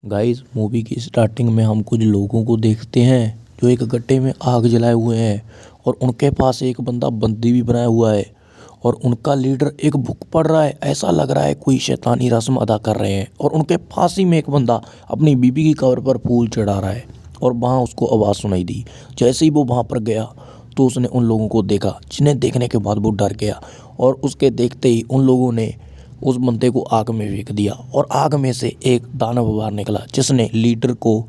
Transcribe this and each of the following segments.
Guys movie की starting में हम कुछ लोगों को देखते हैं जो एक गड्ढे में आग जलाए हुए हैं और उनके पास एक बंदा बंदी भी बनाया हुआ है और उनका लीडर एक बुक पढ़ रहा है। ऐसा लग रहा है कोई शैतानी रस्म अदा कर रहे हैं और उनके पास ही में एक बंदा अपनी बीबी की कब्र पर फूल चढ़ा रहा है और वहाँ उसको आवाज़ सुनाई दी। जैसे ही वो वहाँ पर गया तो उसने उन लोगों को देखा, जिन्हें देखने के बाद वो डर गया और उसके देखते ही उन लोगों ने उस बंदे को आग में फेंक दिया और आग में से एक दानव बाहर निकला जिसने लीडर को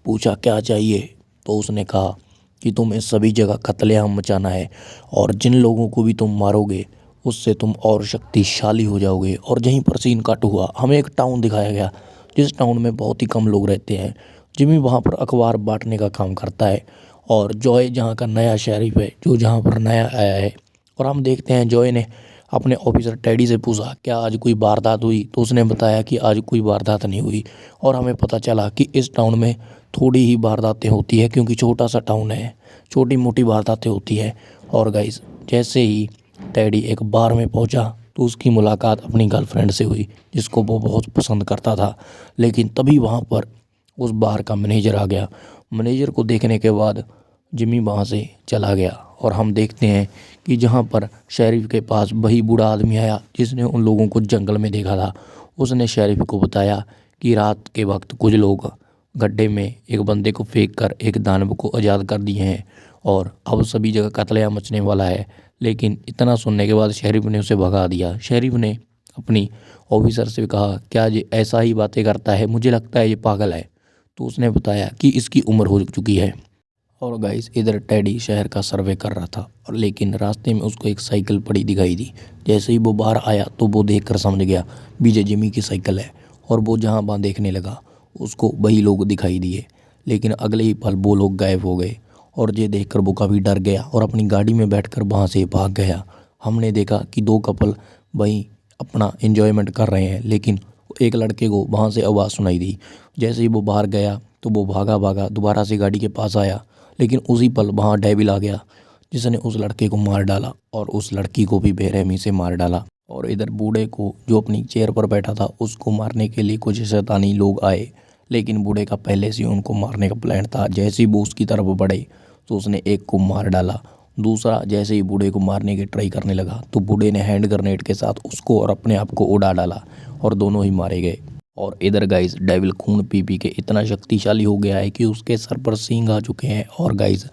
पूछा क्या चाहिए। तो उसने कहा कि तुम्हें सभी जगह कत्लेआम मचाना है और जिन लोगों को भी तुम मारोगे उससे तुम और शक्तिशाली हो जाओगे। और यहीं पर सीन कट हुआ, हमें एक टाउन दिखाया गया जिस टाउन में बहुत ही कम लोग रहते हैं। जिमी वहाँ पर अखबार बांटने का काम करता है और जॉय जहाँ का नया शरीफ है जो जहाँ पर नया आया है। और हम देखते हैं जॉय ने अपने ऑफिसर टेडी से पूछा क्या आज कोई वारदात हुई, तो उसने बताया कि आज कोई वारदात नहीं हुई। और हमें पता चला कि इस टाउन में थोड़ी ही वारदातें होती है क्योंकि छोटा सा टाउन है, छोटी मोटी वारदातें होती है। और गाइस जैसे ही टेडी एक बार में पहुंचा तो उसकी मुलाकात अपनी गर्लफ्रेंड से हुई जिसको वो बहुत पसंद करता था। लेकिन तभी वहाँ पर उस बार का मैनेजर आ गया। मैनेजर को देखने के बाद जिमी वहाँ से चला गया और हम देखते हैं कि जहाँ पर शेरिफ के पास वही बूढ़ा आदमी आया जिसने उन लोगों को जंगल में देखा था। उसने शेरिफ को बताया कि रात के वक्त कुछ लोग गड्ढे में एक बंदे को फेंक कर एक दानव को आज़ाद कर दिए हैं और अब सभी जगह कत्लेआम मचने वाला है। लेकिन इतना सुनने के बाद शेरिफ ने उसे भगा दिया। शेरिफ ने अपनी ऑफिसर से कहा क्या ये ऐसा ही बातें करता है, मुझे लगता है ये पागल है। तो उसने बताया कि इसकी उम्र हो चुकी है। और गाइस इधर टेडी शहर का सर्वे कर रहा था और लेकिन रास्ते में उसको एक साइकिल पड़ी दिखाई दी। जैसे ही वो बाहर आया तो वो देखकर समझ गया विजय जिमी की साइकिल है और वो जहाँ वहाँ देखने लगा उसको वही लोग दिखाई दिए। लेकिन अगले ही पल वो लोग गायब हो गए और ये देखकर वो काफ़ी डर गया और अपनी गाड़ी में बैठकर वहाँ से भाग गया। हमने देखा कि दो कपल वहीं अपना एंजॉयमेंट कर रहे हैं, लेकिन एक लड़के को वहाँ से आवाज़ सुनाई दी। जैसे ही वो बाहर गया तो वो भागा भागा दोबारा से गाड़ी के पास आया, लेकिन उसी पल वहाँ डेविल आ गया जिसने उस लड़के को मार डाला और उस लड़की को भी बेरहमी से मार डाला। और इधर बूढ़े को जो अपनी चेयर पर बैठा था उसको मारने के लिए कुछ शैतानी लोग आए, लेकिन बूढ़े का पहले से उनको मारने का प्लान था। जैसे ही वो उसकी तरफ बढ़े तो उसने एक को मार डाला। दूसरा जैसे ही बूढ़े को मारने की ट्राई करने लगा तो बूढ़े ने हैंड ग्रेनेड के साथ उसको और अपने आप को उड़ा डाला और दोनों ही मारे गए। और इधर गाइस डेविल खून पी पी के इतना शक्तिशाली हो गया है कि उसके सर पर सींग आ चुके हैं। और गाइस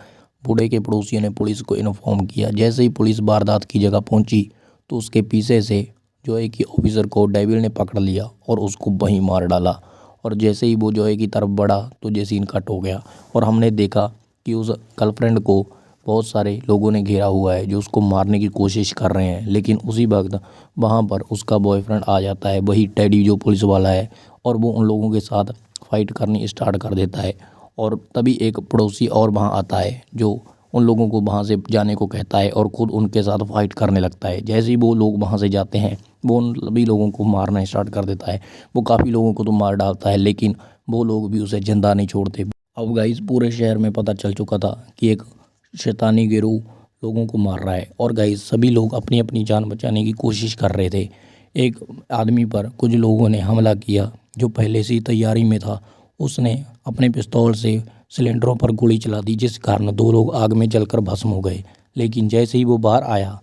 बूढ़े के पड़ोसियों ने पुलिस को इन्फॉर्म किया। जैसे ही पुलिस वारदात की जगह पहुंची तो उसके पीछे से जोए की ऑफिसर को डेविल ने पकड़ लिया और उसको वहीं मार डाला। और जैसे ही वो जोए की तरफ बढ़ा तो ये सीन कट हो गया और हमने देखा कि उस गर्लफ्रेंड को बहुत सारे लोगों ने घेरा हुआ है जो उसको मारने की कोशिश कर रहे हैं। लेकिन उसी वक्त वहाँ पर उसका बॉयफ्रेंड आ जाता है, वही टेडी जो पुलिस वाला है, और वो उन लोगों के साथ फाइट करनी स्टार्ट कर देता है। और तभी एक पड़ोसी और वहाँ आता है जो उन लोगों को वहाँ से जाने को कहता है और खुद उनके साथ फाइट करने लगता है। जैसे ही वो लोग वहाँ से जाते हैं वो उन सभी लोगों को मारना स्टार्ट कर देता है। वो काफ़ी लोगों को तो मार डालता है लेकिन वो लोग भी उसे जिंदा नहीं छोड़ते। अब गाइस पूरे शहर में पता चल चुका था कि एक शैतानी गिरोह लोगों को मार रहा है और गाइस सभी लोग अपनी अपनी जान बचाने की कोशिश कर रहे थे। एक आदमी पर कुछ लोगों ने हमला किया जो पहले से ही तैयारी में था। उसने अपने पिस्तौल से सिलेंडरों पर गोली चला दी जिस कारण दो लोग आग में जलकर भस्म हो गए। लेकिन जैसे ही वो बाहर आया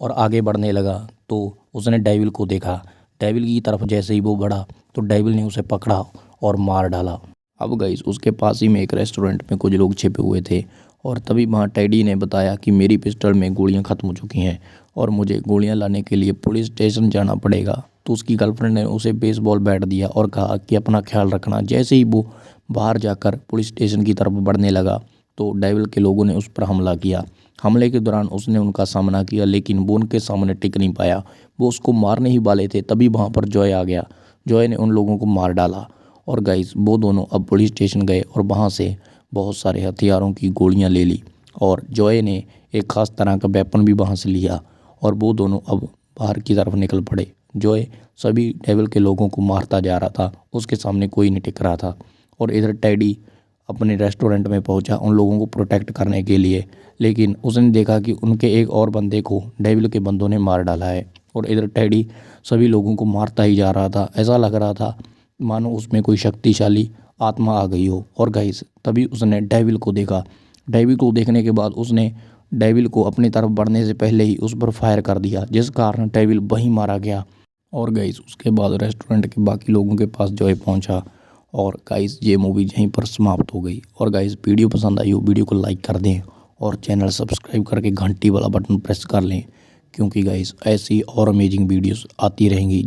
और आगे बढ़ने लगा तो उसने डेविल को देखा। डेविल की तरफ जैसे ही वो बढ़ा तो डेविल ने उसे पकड़ा और मार डाला। अब गाइस उसके पास ही में एक रेस्टोरेंट में कुछ लोग छिपे हुए थे और तभी वहाँ टेडी ने बताया कि मेरी पिस्टल में गोलियाँ ख़त्म हो चुकी हैं और मुझे गोलियाँ लाने के लिए पुलिस स्टेशन जाना पड़ेगा। तो उसकी गर्लफ्रेंड ने उसे बेसबॉल बैट दिया और कहा कि अपना ख्याल रखना। जैसे ही वो बाहर जाकर पुलिस स्टेशन की तरफ बढ़ने लगा तो डेविल के लोगों ने उस पर हमला किया। हमले के दौरान उसने उनका सामना किया लेकिन वो उनके सामने टिक नहीं पाया। वो उसको मारने ही वाले थे तभी वहाँ पर जॉय आ गया। जॉय ने उन लोगों को मार डाला और गाइस वो दोनों अब पुलिस स्टेशन गए और वहाँ से बहुत सारे हथियारों की गोलियां ले ली और जॉय ने एक ख़ास तरह का वेपन भी वहाँ से लिया और वो दोनों अब बाहर की तरफ निकल पड़े। जॉय सभी डेविल के लोगों को मारता जा रहा था, उसके सामने कोई नहीं टिक रहा था। और इधर टेडी अपने रेस्टोरेंट में पहुंचा उन लोगों को प्रोटेक्ट करने के लिए, लेकिन उसने देखा कि उनके एक और बंदे को डेविल के बंदों ने मार डाला है। और इधर टेडी सभी लोगों को मारता ही जा रहा था। ऐसा लग रहा था मानो उसमें कोई शक्तिशाली आत्मा आ गई हो। और गाइस तभी उसने डेविल को देखा। डेविल को देखने के बाद उसने डेविल को अपनी तरफ बढ़ने से पहले ही उस पर फायर कर दिया, जिस कारण डेविल वहीं मारा गया। और गाइस उसके बाद रेस्टोरेंट के बाकी लोगों के पास जॉय पहुंचा। और गाइस ये मूवी यहीं पर समाप्त हो गई। और गाइस वीडियो पसंद आई हो वीडियो को लाइक कर दें और चैनल सब्सक्राइब करके घंटी वाला बटन प्रेस कर लें, क्योंकि गाइस ऐसी और अमेजिंग वीडियोस आती रहेंगी।